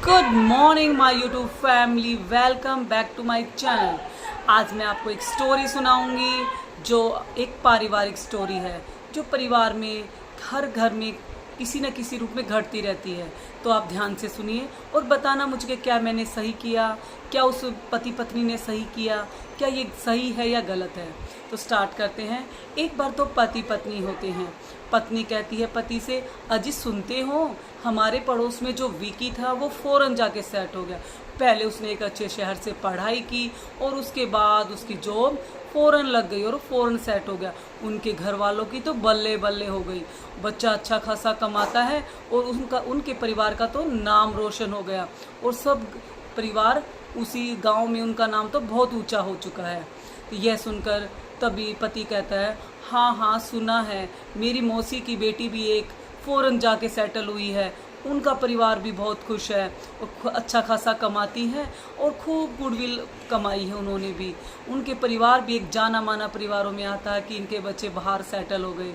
Good morning my YouTube family, welcome back to my channel. आज मैं आपको एक स्टोरी सुनाऊंगी जो एक पारिवारिक स्टोरी है, जो परिवार में हर घर में किसी न किसी रूप में घटती रहती है। तो आप ध्यान से सुनिए और बताना मुझे कि क्या मैंने सही किया, क्या उस पति पत्नी ने सही किया, क्या ये सही है या गलत है। तो स्टार्ट करते हैं। एक बार तो पति पत्नी होते हैं। पत्नी कहती है पति से, अजी सुनते हो, हमारे पड़ोस में जो विकी था वो फ़ौरन जाके सेट हो गया। पहले उसने एक अच्छे शहर से पढ़ाई की और उसके बाद उसकी जॉब फ़ौरन लग गई और फ़ौरन सेट हो गया। उनके घर वालों की तो बल्ले बल्ले हो गई, बच्चा अच्छा खासा कमाता है और उनके परिवार का तो नाम रोशन हो गया और सब परिवार उसी गांव में उनका नाम तो बहुत ऊंचा हो चुका है। तो यह सुनकर तभी पति कहता है, हाँ हाँ सुना है, मेरी मौसी की बेटी भी एक फ़ौरन जाके सेटल हुई है, उनका परिवार भी बहुत खुश है और अच्छा खासा कमाती है और खूब गुडविल कमाई है उन्होंने भी। उनके परिवार भी एक जाना माना परिवारों में आता है कि इनके बच्चे बाहर सेटल हो गए।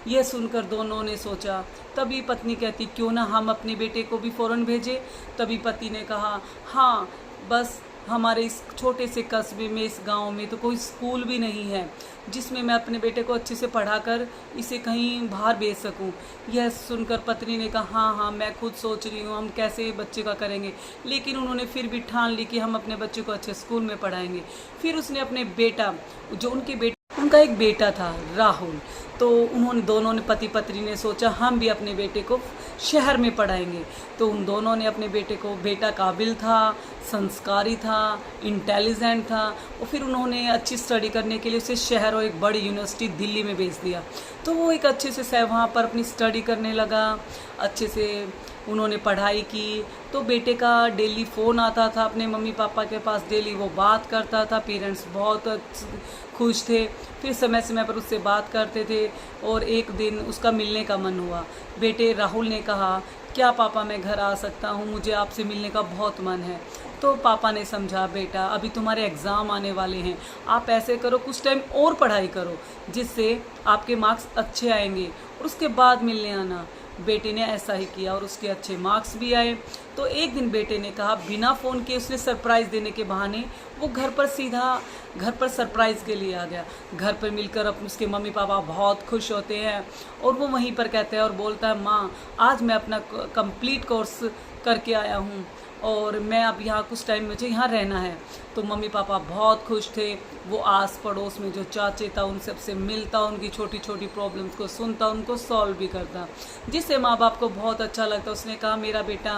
यह सुनकर दोनों ने सोचा। तभी पत्नी कहती, क्यों ना हम अपने बेटे को भी फ़ौरन भेजें। तभी पति ने कहा, हाँ बस हमारे इस छोटे से कस्बे में, इस गांव में तो कोई स्कूल भी नहीं है जिसमें मैं अपने बेटे को अच्छे से पढ़ाकर इसे कहीं बाहर भेज सकूं। यह सुनकर पत्नी ने कहा, हाँ हाँ मैं खुद सोच रही हूँ हम कैसे बच्चे का करेंगे, लेकिन उन्होंने फिर भी ठान ली कि हम अपने बच्चे को अच्छे स्कूल में पढ़ाएंगे। फिर उसने अपने बेटा, जो उनका एक बेटा था राहुल, तो उन्होंने दोनों ने पति पत्नी ने सोचा हम भी अपने बेटे को शहर में पढ़ाएंगे। तो उन दोनों ने अपने बेटे को, बेटा काबिल था, संस्कारी था, इंटेलिजेंट था, और फिर उन्होंने अच्छी स्टडी करने के लिए उसे शहर और एक बड़ी यूनिवर्सिटी दिल्ली में भेज दिया। तो वो एक अच्छे से वहाँ पर अपनी स्टडी करने लगा, अच्छे से उन्होंने पढ़ाई की। तो बेटे का डेली फ़ोन आता था अपने मम्मी पापा के पास, डेली वो बात करता था। पेरेंट्स बहुत खुश थे, फिर समय समय पर उससे बात करते थे। और एक दिन उसका मिलने का मन हुआ। बेटे राहुल ने कहा, क्या पापा मैं घर आ सकता हूँ, मुझे आपसे मिलने का बहुत मन है। तो पापा ने समझा, बेटा अभी तुम्हारे एग्ज़ाम आने वाले हैं, आप ऐसे करो कुछ टाइम और पढ़ाई करो जिससे आपके मार्क्स अच्छे आएंगे और उसके बाद मिलने आना। बेटे ने ऐसा ही किया और उसके अच्छे मार्क्स भी आए। तो एक दिन बेटे ने कहा, बिना फ़ोन के उसने सरप्राइज़ देने के बहाने वो घर पर सरप्राइज़ के लिए आ गया। घर पर मिलकर उसके मम्मी पापा बहुत खुश होते हैं और वो वहीं पर कहते हैं और बोलता है, माँ आज मैं अपना कंप्लीट कोर्स करके आया हूँ और मैं अब यहाँ कुछ टाइम मुझे यहाँ रहना है। तो मम्मी पापा बहुत खुश थे। वो आस पड़ोस में जो चाचे था उन सबसे मिलता, उनकी छोटी छोटी प्रॉब्लम्स को सुनता, उनको सॉल्व भी करता, जिससे माँ बाप को बहुत अच्छा लगता। उसने कहा, मेरा बेटा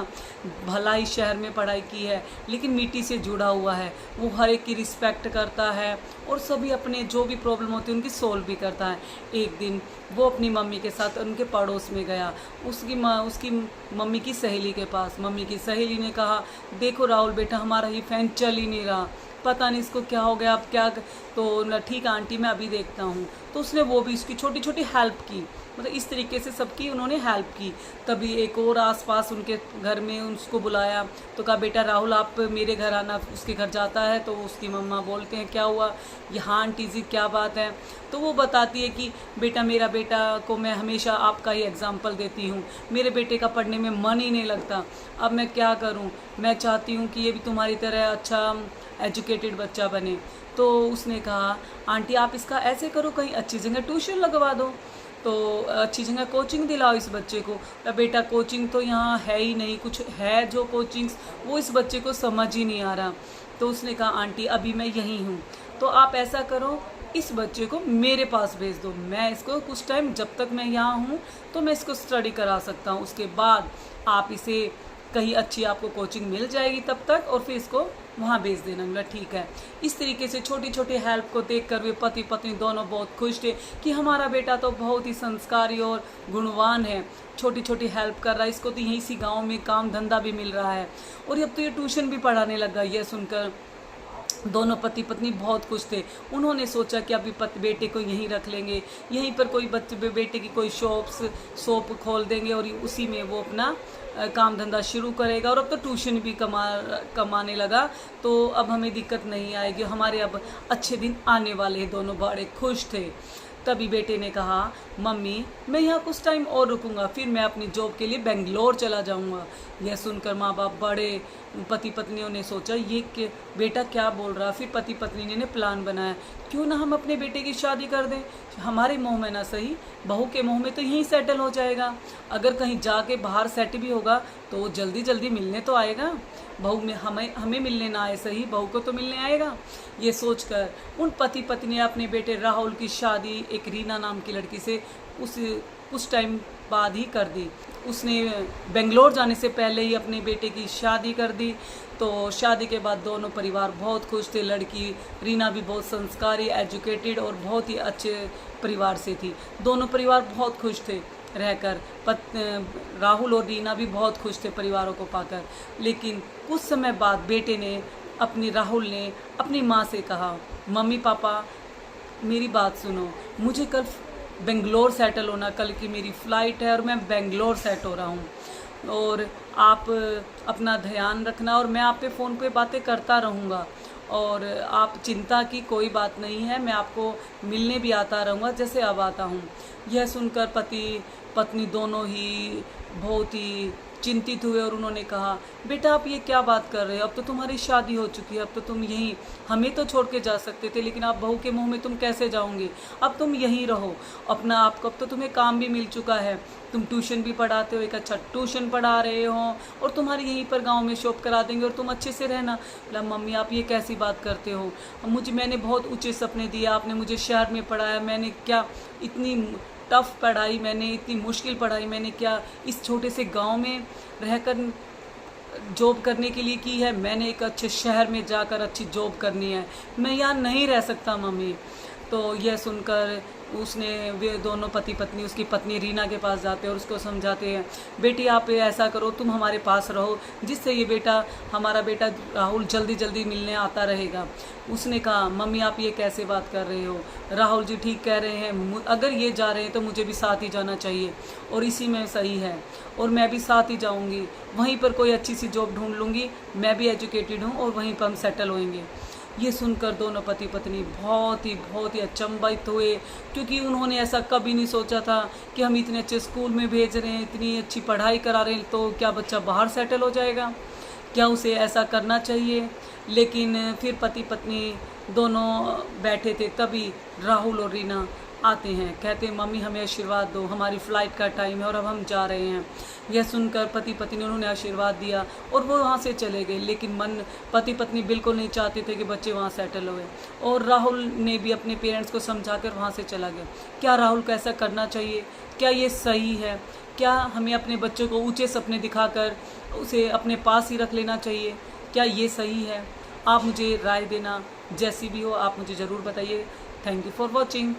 भला ही शहर में पढ़ाई की है लेकिन मिट्टी से जुड़ा हुआ है, वो हर एक की रिस्पेक्ट करता है और सभी अपने जो भी प्रॉब्लम होती है उनकी सॉल्व भी करता है। एक दिन वो अपनी मम्मी के साथ उनके पड़ोस में गया, उसकी मम्मी की सहेली के पास। मम्मी की सहेली ने कहा, देखो राहुल बेटा, हमारा ये फ़ैन चल ही नहीं रहा, पता नहीं इसको क्या हो गया, अब क्या। तो ठीक है आंटी मैं अभी देखता हूँ। तो उसने वो भी उसकी छोटी छोटी हेल्प की, मतलब इस तरीके से सबकी उन्होंने हेल्प की। तभी एक और आसपास उनके घर में उसको बुलाया, तो कहा, बेटा राहुल आप मेरे घर आना। उसके घर जाता है तो उसकी मम्मा बोलते हैं, क्या हुआ। यहाँ आंटी जी क्या बात है। तो वो बताती है कि बेटा, मेरा बेटा को मैं हमेशा आपका ही एग्जाम्पल देती हूँ, मेरे बेटे का पढ़ने में मन ही नहीं लगता, अब मैं क्या करूँ। मैं चाहती हूँ कि ये भी तुम्हारी तरह अच्छा एजुकेटेड बच्चा बने। तो उसने कहा, आंटी आप इसका ऐसे करो, कहीं अच्छी जगह ट्यूशन लगवा दो, तो अच्छी जगह कोचिंग दिलाओ इस बच्चे को। बेटा कोचिंग तो यहाँ है ही नहीं, कुछ है जो कोचिंग्स वो इस बच्चे को समझ ही नहीं आ रहा। तो उसने कहा, आंटी अभी मैं यहीं हूँ, तो आप ऐसा करो इस बच्चे को मेरे पास भेज दो, मैं इसको कुछ टाइम जब तक मैं यहाँ हूँ तो मैं इसको स्टडी करा सकता हूँ, उसके बाद आप इसे कहीं अच्छी आपको कोचिंग मिल जाएगी तब तक, और फिर इसको वहाँ भेज देना। बोला ठीक है। इस तरीके से छोटी छोटी हेल्प को देखकर वे पति पत्नी दोनों बहुत खुश थे कि हमारा बेटा तो बहुत ही संस्कारी और गुणवान है, छोटी छोटी हेल्प कर रहा है, इसको तो यहीं इसी गाँव में काम धंधा भी मिल रहा है और अब तो ये ट्यूशन भी पढ़ाने लगा। यह सुनकर दोनों पति पत्नी बहुत खुश थे। उन्होंने सोचा कि अभी बेटे को यहीं रख लेंगे, यहीं पर कोई बेटे की कोई शॉप खोल देंगे और उसी में वो अपना काम धंधा शुरू करेगा। और अब तो ट्यूशन भी कमाने लगा, तो अब हमें दिक्कत नहीं आएगी, हमारे अब अच्छे दिन आने वाले हैं। दोनों बड़े खुश थे। तभी बेटे ने कहा, मम्मी मैं यहाँ कुछ टाइम और रुकूंगा, फिर मैं अपनी जॉब के लिए बेंगलोर चला जाऊँगा। यह सुनकर माँ बाप बड़े पति पत्नियों ने सोचा ये बेटा क्या बोल रहा। फिर पति पत्नी ने प्लान बनाया, क्यों ना हम अपने बेटे की शादी कर दें, हमारे मुंह में ना सही बहू के मुंह में तो यहीं सेटल हो जाएगा। अगर कहीं जाके बाहर सेट भी होगा तो वो जल्दी जल्दी मिलने तो आएगा, बहू में हमें मिलने ना आए सही बहू को तो मिलने आएगा। ये सोचकर उन पति पत्नी ने अपने बेटे राहुल की शादी एक रीना नाम की लड़की से कुछ टाइम बाद ही कर दी। उसने बेंगलोर जाने से पहले ही अपने बेटे की शादी कर दी। तो शादी के बाद दोनों परिवार बहुत खुश थे। लड़की रीना भी बहुत संस्कारी, एजुकेटेड और बहुत ही अच्छे परिवार से थी। दोनों परिवार बहुत खुश थे रहकर। राहुल और रीना भी बहुत खुश थे परिवारों को पाकर। लेकिन कुछ समय बाद राहुल ने अपनी माँ से कहा, मम्मी पापा मेरी बात सुनो, मुझे कल बेंगलोर सेटल होना, कल की मेरी फ़्लाइट है और मैं बेंगलोर सेट हो रहा हूँ, और आप अपना ध्यान रखना और मैं आप पे फ़ोन पे बातें करता रहूँगा, और आप चिंता की कोई बात नहीं है, मैं आपको मिलने भी आता रहूँगा जैसे अब आता हूँ। यह सुनकर पति पत्नी दोनों ही बहुत ही चिंतित हुए और उन्होंने कहा, बेटा आप ये क्या बात कर रहे हो, अब तो तुम्हारी शादी हो चुकी है, अब तो तुम यहीं, हमें तो छोड़ के जा सकते थे लेकिन आप बहू के मुंह में तुम कैसे जाओगे, अब तुम यहीं रहो अपना। आपको अब तो तुम्हें काम भी मिल चुका है, तुम ट्यूशन भी पढ़ाते हो, एक अच्छा ट्यूशन पढ़ा रहे हो, और तुम्हारी यहीं पर गांव में शॉप करा देंगे और तुम अच्छे से रहना। बोला, मम्मी आप ये कैसी बात करते हो, मैंने बहुत ऊँचे सपने दिए, आपने मुझे शहर में पढ़ाया, मैंने क्या इतनी टफ़ पढ़ाई, मैंने इतनी मुश्किल पढ़ाई मैंने क्या इस छोटे से गांव में रहकर जॉब करने के लिए की है, मैंने एक अच्छे शहर में जाकर अच्छी जॉब करनी है, मैं यहाँ नहीं रह सकता मम्मी। तो यह सुनकर वे दोनों पति पत्नी उसकी पत्नी रीना के पास जाते हैं और उसको समझाते हैं, बेटी आप ऐसा करो, तुम हमारे पास रहो, जिससे हमारा बेटा राहुल जल्दी जल्दी मिलने आता रहेगा। उसने कहा, मम्मी आप ये कैसे बात कर रहे हो, राहुल जी ठीक कह रहे हैं, अगर ये जा रहे हैं तो मुझे भी साथ ही जाना चाहिए, और इसी में सही है, और मैं भी साथ ही जाऊंगी, वहीं पर कोई अच्छी सी जॉब ढूंढ लूँगी, मैं भी एजुकेटेड हूँ और वहीं पर हम सेटल होंगे। ये सुनकर दोनों पति पत्नी बहुत ही अचंभित हुए, क्योंकि उन्होंने ऐसा कभी नहीं सोचा था कि हम इतने अच्छे स्कूल में भेज रहे हैं, इतनी अच्छी पढ़ाई करा रहे हैं, तो क्या बच्चा बाहर सेटल हो जाएगा, क्या उसे ऐसा करना चाहिए। लेकिन फिर पति पत्नी दोनों बैठे थे, तभी राहुल और रीना आते हैं, कहते हैं, मम्मी हमें आशीर्वाद दो, हमारी फ़्लाइट का टाइम है और अब हम जा रहे हैं। यह सुनकर पति पत्नी उन्होंने आशीर्वाद दिया और वो वहाँ से चले गए। लेकिन पति पत्नी बिल्कुल नहीं चाहते थे कि बच्चे वहाँ सेटल हुए, और राहुल ने भी अपने पेरेंट्स को समझाकर वहाँ से चला गया। क्या राहुल को ऐसा करना चाहिए, क्या ये सही है, क्या हमें अपने बच्चों को ऊँचे सपने दिखाकर उसे अपने पास ही रख लेना चाहिए, क्या ये सही है? आप मुझे राय देना, जैसी भी हो आप मुझे ज़रूर बताइए। Thank you for watching.